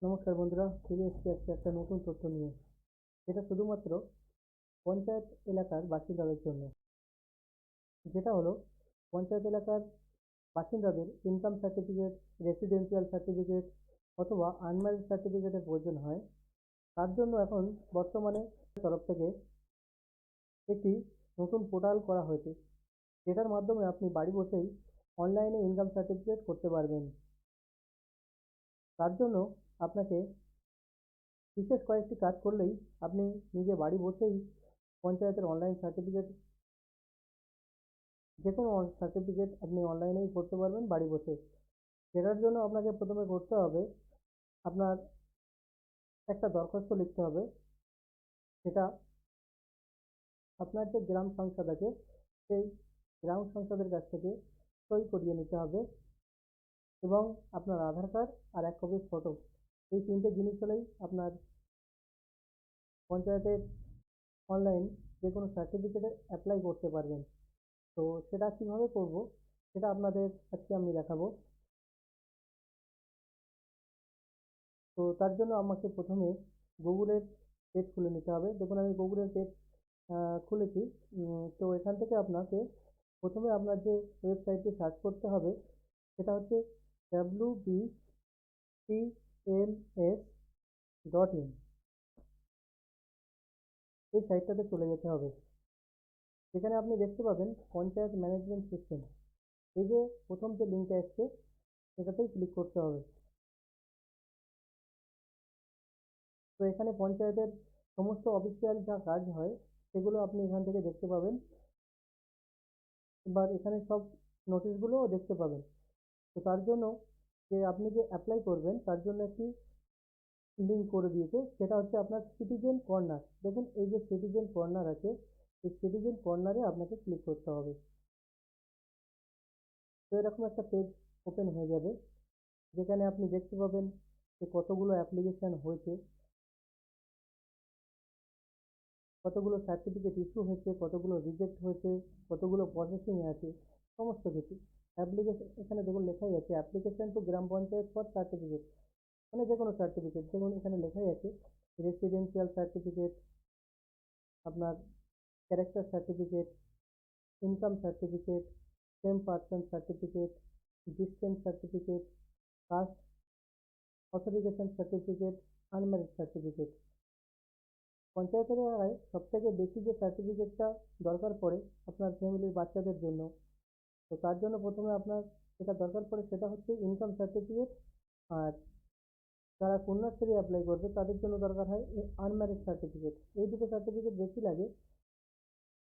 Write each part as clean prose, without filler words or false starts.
নমস্কার বন্ধুরা, ফিরে এসেছি আজকে একটা নতুন তথ্য নিয়ে। যেটা শুধুমাত্র পঞ্চায়েত এলাকার বাসিন্দাদের জন্য। যেটা হলো পঞ্চায়েত এলাকার বাসিন্দাদের ইনকাম সার্টিফিকেট, রেসিডেন্সিয়াল সার্টিফিকেট অথবা আনম্যারিড সার্টিফিকেটের প্রয়োজন হয়। তার জন্য এখন বর্তমানে তরফ থেকে একটি নতুন পোর্টাল করা হয়েছে, যেটার মাধ্যমে আপনি বাড়ি বসেই অনলাইনে ইনকাম সার্টিফিকেট করতে পারবেন। তার জন্য আপনাকে বিশেষ কয়েকটি কাজ করলেই আপনি নিজে বাড়ি বসেই পঞ্চায়েতের অনলাইন সার্টিফিকেট, যে কোনো সার্টিফিকেট আপনি অনলাইনেই করতে পারবেন বাড়ি বসে। সেটার জন্য আপনাকে প্রথমে করতে হবে, আপনার একটা দরখাস্ত লিখতে হবে। সেটা আপনার যে গ্রাম সংসদ আছে, সেই গ্রাম সংসদের কাছ থেকে সই করিয়ে নিতে হবে, এবং আপনার আধার কার্ড আর এক কপি ফটো, এই তিনটে জিনিস হলেই আপনার পঞ্চায়েতের অনলাইন যে কোনো সার্টিফিকেটে অ্যাপ্লাই করতে পারবেন। তো সেটা কীভাবে করব, সেটা আপনাদের আজকে আমি দেখাবো। তো তার জন্য আমাকে প্রথমে গুগলের পেজ খুলে নিতে হবে। দেখুন, আমি গুগলের পেজ খুলেছি। তো এখান থেকে আপনাকে প্রথমে আপনার যে ওয়েবসাইটটি সার্চ করতে হবে, সেটা হচ্ছে wbcms.in। এই সাইটটাতে চলে যেতে হবে। সেখানে আপনি দেখতে পাবেন পঞ্চায়েত ম্যানেজমেন্ট সিস্টেম। এই যে প্রথম যে লিঙ্কটা এসছে, সেটাতেই ক্লিক করতে হবে। তো এখানে পঞ্চায়েতের সমস্ত অফিসিয়াল যা কাজ হয়, সেগুলো আপনি এখান থেকে দেখতে পাবেন। এবার এখানে সব নোটিশগুলোও দেখতে পাবেন। তো তার জন্য আপনি যে অ্যাপ্লাই করবেন, তার জন্য একটি লিঙ্ক করে দিয়েছে, সেটা হচ্ছে আপনার সিটিজেন কর্নার। দেখুন, এই যে সিটিজেন কর্নার আছে, এই সিটিজেন কর্নারে আপনাকে ক্লিক করতে হবে। তো এরকম একটা পেজ ওপেন হয়ে যাবে, যেখানে আপনি দেখতে পাবেন যে কতগুলো অ্যাপ্লিকেশান হয়েছে, কতগুলো সার্টিফিকেট ইস্যু হয়েছে, কতগুলো রিজেক্ট হয়েছে, কতগুলো প্রসেসিংয়ে আছে, সমস্ত কিছু। অ্যাপ্লিকেশন এখানে দেখুন লেখাই আছে, অ্যাপ্লিকেশন টু গ্রাম পঞ্চায়েত ফর সার্টিফিকেট, মানে যে কোনো সার্টিফিকেট। যেমন এখানে লেখাই আছে রেসিডেন্সিয়াল সার্টিফিকেট, আপনার character certificate, income certificate, same person certificate, distance certificate, caste authentication certificate, unmarried certificate. পঞ্চায়েতের এলাকায় সবথেকে বেশি যে সার্টিফিকেটটা দরকার পড়ে আপনার ফ্যামিলির বাচ্চাদের জন্য, তো তার জন্য প্রথমে আপনার যেটা দরকার পড়ে সেটা হচ্ছে ইনকাম সার্টিফিকেট। আর যারা কন্যাশ্রী অ্যাপ্লাই করবে, তাদের জন্য দরকার হয় আনম্যারিড সার্টিফিকেট। এই দুটো সার্টিফিকেট বেশি লাগে,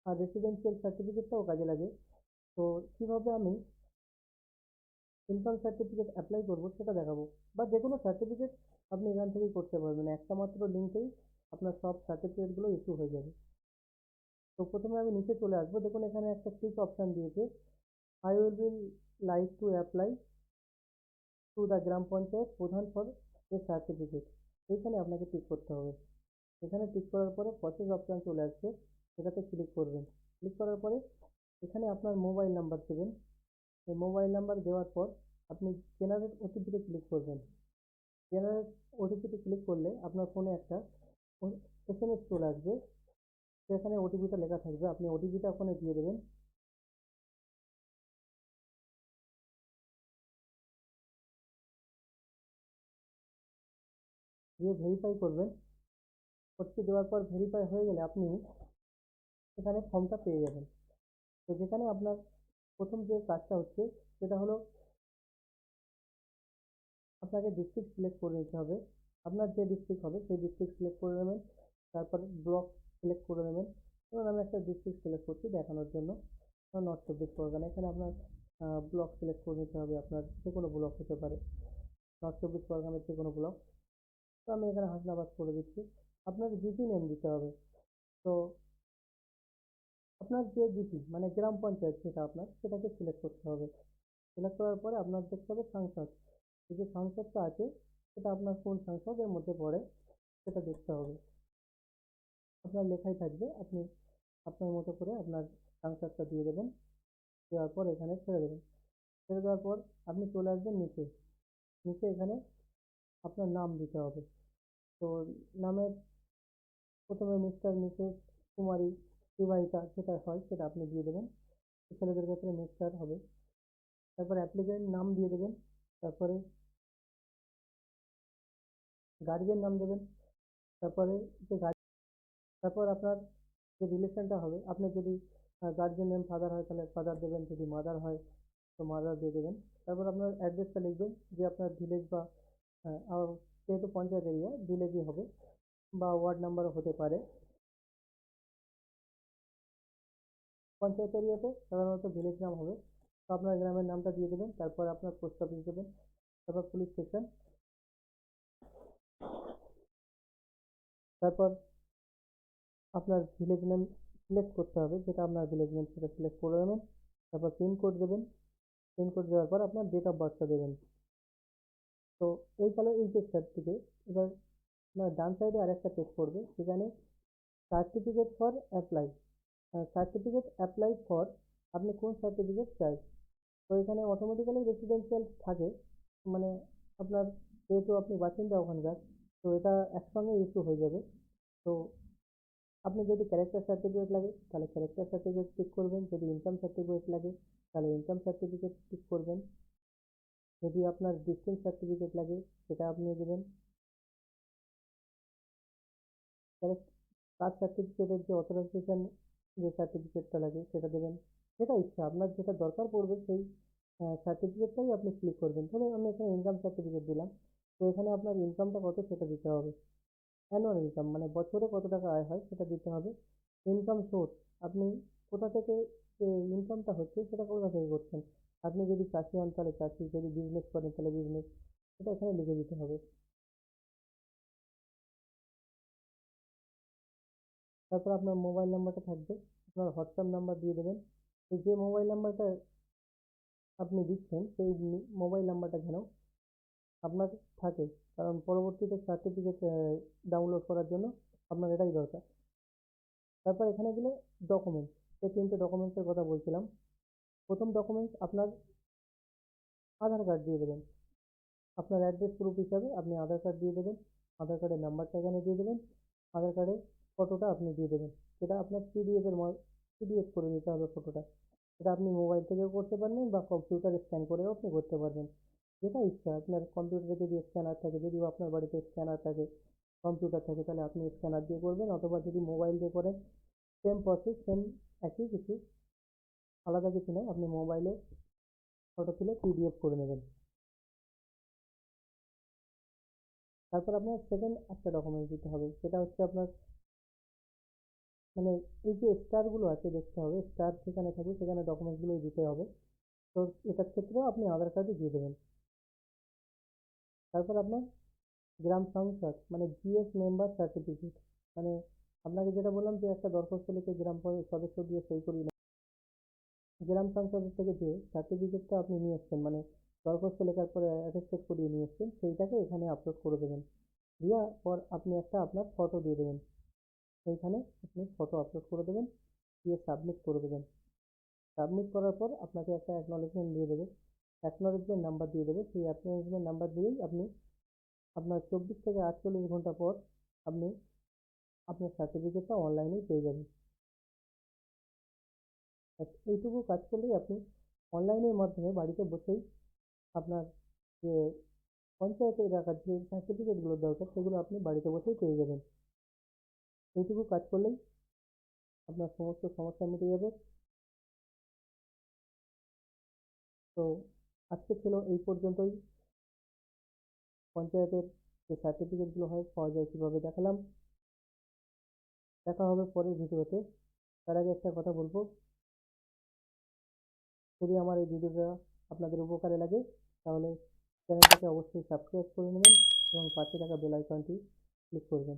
আর রেসিডেন্সিয়াল সার্টিফিকেটটাও কাজে লাগে। তো কীভাবে আমি ইনকাম সার্টিফিকেট অ্যাপ্লাই করব সেটা দেখাবো, বা যে কোনো সার্টিফিকেট আপনি এখান থেকেই করতে পারবেন। একটা মাত্র লিঙ্কেই আপনার সব সার্টিফিকেটগুলো ইস্যু হয়ে যাবে। তো প্রথমে আমি নিচে চলে আসবো। দেখুন, এখানে একটা টিক অপশান দিয়েছে, I will be like to apply to the gram panchayat pradhan for A certificate. এইখানে আপনাকে টিক করতে হবে। এখানে টিক করার পরে প্রসেস অপশান চলে আসছে, সেটাতে ক্লিক করবেন। ক্লিক করার পরে এখানে আপনার মোবাইল নাম্বার দেবেন। এই মোবাইল নাম্বার দেওয়ার পর আপনি জেনারেট ওটিপিতে ক্লিক করবেন। জেনারেট ওটিপিতে ক্লিক করলে আপনার ফোনে একটা এসএমএস চলে আসবে, সেখানে ওটিপিটা লেখা থাকবে। আপনি ওটিপিটা ওখানে দিয়ে দেবেন। দিয়ে ভেরিফাই করবেন। ওটিপি দেওয়ার পর ভেরিফাই হয়ে গেলে আপনি এখানে ফর্মটা পেয়ে যাবেন। তো যেখানে আপনার প্রথম যে কাজটা হচ্ছে, সেটা হলো আপনাকে ডিস্ট্রিক্ট সিলেক্ট করে নিতে হবে। আপনার যে ডিস্ট্রিক্ট হবে সেই ডিস্ট্রিক্ট সিলেক্ট করে নেবেন। তারপর ব্লক সিলেক্ট করে নেবেন। ধরুন আমি একটা ডিস্ট্রিক্ট সিলেক্ট করছি দেখানোর জন্য, নর্থ চব্বিশ পরগনা। এখানে আপনার ব্লক সিলেক্ট করে নিতে হবে। আপনার যে কোনো ব্লক হতে পারে, নর্থ চব্বিশ পরগনার যে কোনো ব্লক। তো আমি এখানে হাসনাবাদ করে দিচ্ছি। আপনার জিপি নেম দিতে হবে। তো আপনার যে জিপি মানে গ্রাম পঞ্চায়েত যেটা আপনার, সেটাকে সিলেক্ট করতে হবে। সিলেক্ট করার পরে আপনার দেখতে হবে সংসদ। এই যে সংসদটা আছে, সেটা আপনার কোন সংসদের মধ্যে পড়ে সেটা দেখতে হবে। আপনার লেখাই থাকবে, আপনি আপনার মতো করে আপনার সংসদটা দিয়ে দেবেন। দেওয়ার পর এখানে ছেড়ে দেবেন। ছেড়ে দেওয়ার পর আপনি চলে আসবেন নিচে। নিচে এখানে আপনার নাম দিতে হবে। তো নামের প্রথমে মিস্টার, মিসেস, কুমারী, বিবাহিতা যেটা হয় সেটা আপনি দিয়ে দেবেন। ছেলেদের ক্ষেত্রে মিস্টার হবে। তারপর অ্যাপ্লিক্যান্ট নাম দিয়ে দেবেন। তারপরে গার্জিয়ান নাম দেবেন। তারপরে যে তারপর আপনার যে রিলেশনটা হবে, আপনি যদি গার্জিয়ান নেম ফাদার হয় তাহলে ফাদার দেবেন, যদি মাদার হয় তো মাদার দিয়ে দেবেন। তারপর আপনার অ্যাড্রেসটা লিখবেন, যে আপনার ভিলেজ বা যেহেতু পঞ্চায়েত এরিয়া ভিলেজই হবে বা ওয়ার্ড নাম্বারও হতে পারে। পঞ্চায়েত এরিয়াতে সাধারণত ভিলেজ নাম হবে, তো আপনার গ্রামের নামটা দিয়ে দেবেন। তারপর আপনার পোস্ট অফিস দেবেন। তারপর পুলিশ স্টেশন। তারপর আপনার ভিলেজ নেম সিলেক্ট করতে হবে, যেটা আপনার ভিলেজ নেম সেটা সিলেক্ট করে নেবেন। তারপর পিনকোড দেবেন। পিনকোড দেওয়ার পর আপনার ডেট অফ বার্থটা দেবেন। তো এই যে সার্টিফিকেট, এবার আপনার ডান সাইডে আরেকটা পেজ পড়বে, সেখানে certificate for apply, certificate apply for, আপনি কোন সার্টিফিকেট চাই। তো এখানে অটোমেটিক্যালি রেসিডেন্সিয়াল থাকে, মানে আপনার যেহেতু আপনি বাসিন্দা ওখানকার, তো এটা একসঙ্গে ইস্যু হয়ে যাবে। তো আপনি যদি ক্যারেক্টার সার্টিফিকেট লাগে তাহলে ক্যারেক্টার সার্টিফিকেট টিক করবেন, যদি ইনকাম সার্টিফিকেট লাগে তাহলে ইনকাম সার্টিফিকেট টিক করবেন, যদি আপনার ডিস্টেন্স সার্টিফিকেট লাগে সেটা আপনি দেবেন। কাস্ট সার্টিফিকেটের যে অথরাইজেশন যে সার্টিফিকেটটা লাগে সেটা দেবেন। যেটা ইচ্ছা আপনার যেটা দরকার পড়বে সেই সার্টিফিকেটটাই আপনি ক্লিক করবেন। ধরুন আমি এখানে ইনকাম সার্টিফিকেট দিলাম, তো এখানে আপনার ইনকামটা কত সেটা দিতে হবে। অ্যানুয়াল ইনকাম মানে বছরে কত টাকা আয় হয় সেটা দিতে হবে। ইনকাম সোর্স, আপনি কোথা থেকে যে ইনকামটা হচ্ছে সেটা কোথা থেকে করছেন। আপনি যদি চাষি হন তাহলে চাষি, যদি বিজনেস করেন তাহলে বিজনেস, সেটা এখানে লিখে দিতে হবে। তারপর আপনার মোবাইল নাম্বারটা থাকবে, আপনার হোয়াটসঅ্যাপ নাম্বার দিয়ে দেবেন। যে মোবাইল নাম্বারটা আপনি দিচ্ছেন সেই মোবাইল নাম্বারটা যেন আপনার থাকে, কারণ পরবর্তীতে সার্টিফিকেট ডাউনলোড করার জন্য আপনার এটাই দরকার। তারপর এখানে গেলে ডকুমেন্টস, এই তিনটে ডকুমেন্টসের কথা বলছিলাম। প্রথম ডকুমেন্টস আপনার আধার কার্ড দিয়ে দেবেন। আপনার অ্যাড্রেস প্রুফ হিসাবে আপনি আধার কার্ড দিয়ে দেবেন। আধার কার্ডের নাম্বারটা এখানে দিয়ে দেবেন। আধার কার্ডের ফটোটা আপনি দিয়ে দেবেন। সেটা আপনার পিডিএফ করে নিতে হবে ফটোটা। এটা আপনি মোবাইল থেকেও করতে পারবেন বা কম্পিউটারে স্ক্যান করেও আপনি করতে পারবেন, যেটা ইচ্ছা। আপনার কম্পিউটারে যদি স্ক্যানার থাকে, যদিও আপনার বাড়িতে স্ক্যানার থাকে, কম্পিউটার থাকে, তাহলে আপনি স্ক্যানার দিয়ে করবেন, অথবা যদি মোবাইল দিয়ে করেন সেম প্রসেস, সেম একই কিছু, আলাদা কিছু নয়। আপনি মোবাইলে ফটো তুলে পিডিএফ করে নেবেন। তারপর আপনার সেকেন্ড একটা ডকুমেন্ট দিতে হবে, সেটা হচ্ছে আপনার মানে এই যে স্টারগুলো আছে দেখতে হবে, স্টার যেখানে থাকবে সেখানে ডকুমেন্টসগুলোই দিতে হবে। তো এটার ক্ষেত্রেও আপনি আধার কার্ডই দিয়ে দেবেন। তারপর আপনার গ্রাম সংসদ মানে জিএস মেম্বার সার্টিফিকেট, মানে আপনাকে যেটা বললাম যে একটা দরখাস্ত লিখে গ্রাম সদস্য দিয়ে সই করিয়ে নেন, গ্রাম সংসদের থেকে যে সার্টিফিকেটটা আপনি নিয়ে এসছেন, মানে দরখাস্ত লেখার পরে অ্যাটেস্টেড করিয়ে নিয়ে এসছেন, সেইটাকে এখানে আপলোড করে দেবেন। দেওয়ার পর আপনি একটা আপনার ফটো দিয়ে দেবেন, সেইখানে আপনি ফটো আপলোড করে দেবেন, দিয়ে সাবমিট করে দেবেন। সাবমিট করার পর আপনাকে একটা অ্যাকনলেজমেন্ট দিয়ে দেবে, অ্যাকনলেজমেন্ট নাম্বার দিয়ে দেবে। সেই অ্যাকনলেজমেন্ট নাম্বার দিয়েই আপনি আপনার 24 থেকে 48 ঘন্টা পর আপনি আপনার সার্টিফিকেটটা অনলাইনেই পেয়ে যাবেন। এইটুকু কাজ করলেই আপনি অনলাইনের মাধ্যমে বাড়িতে বসেই আপনার যে পঞ্চায়েতে এলাকার যে সার্টিফিকেটগুলো দরকার সেগুলো আপনি বাড়িতে বসেই পেয়ে যাবেন। এইটুকু কাজ করলেই আপনার সমস্ত সমস্যা মিটে যাবে। তো আজকে ছিল এই পর্যন্তই। পঞ্চায়েতের যে সার্টিফিকেটগুলো হয় পাওয়া যায় কীভাবে দেখালাম। দেখা হবে পরের ভিডিওতে। তার আগে একটা কথা বলবো, যদি আমার এই ভিডিওটা আপনাদের উপকারে লাগে তাহলে চ্যানেলটাকে অবশ্যই সাবস্ক্রাইব করে নেবেন এবং পাশে থাকা বেল আইকনটি ক্লিক করবেন।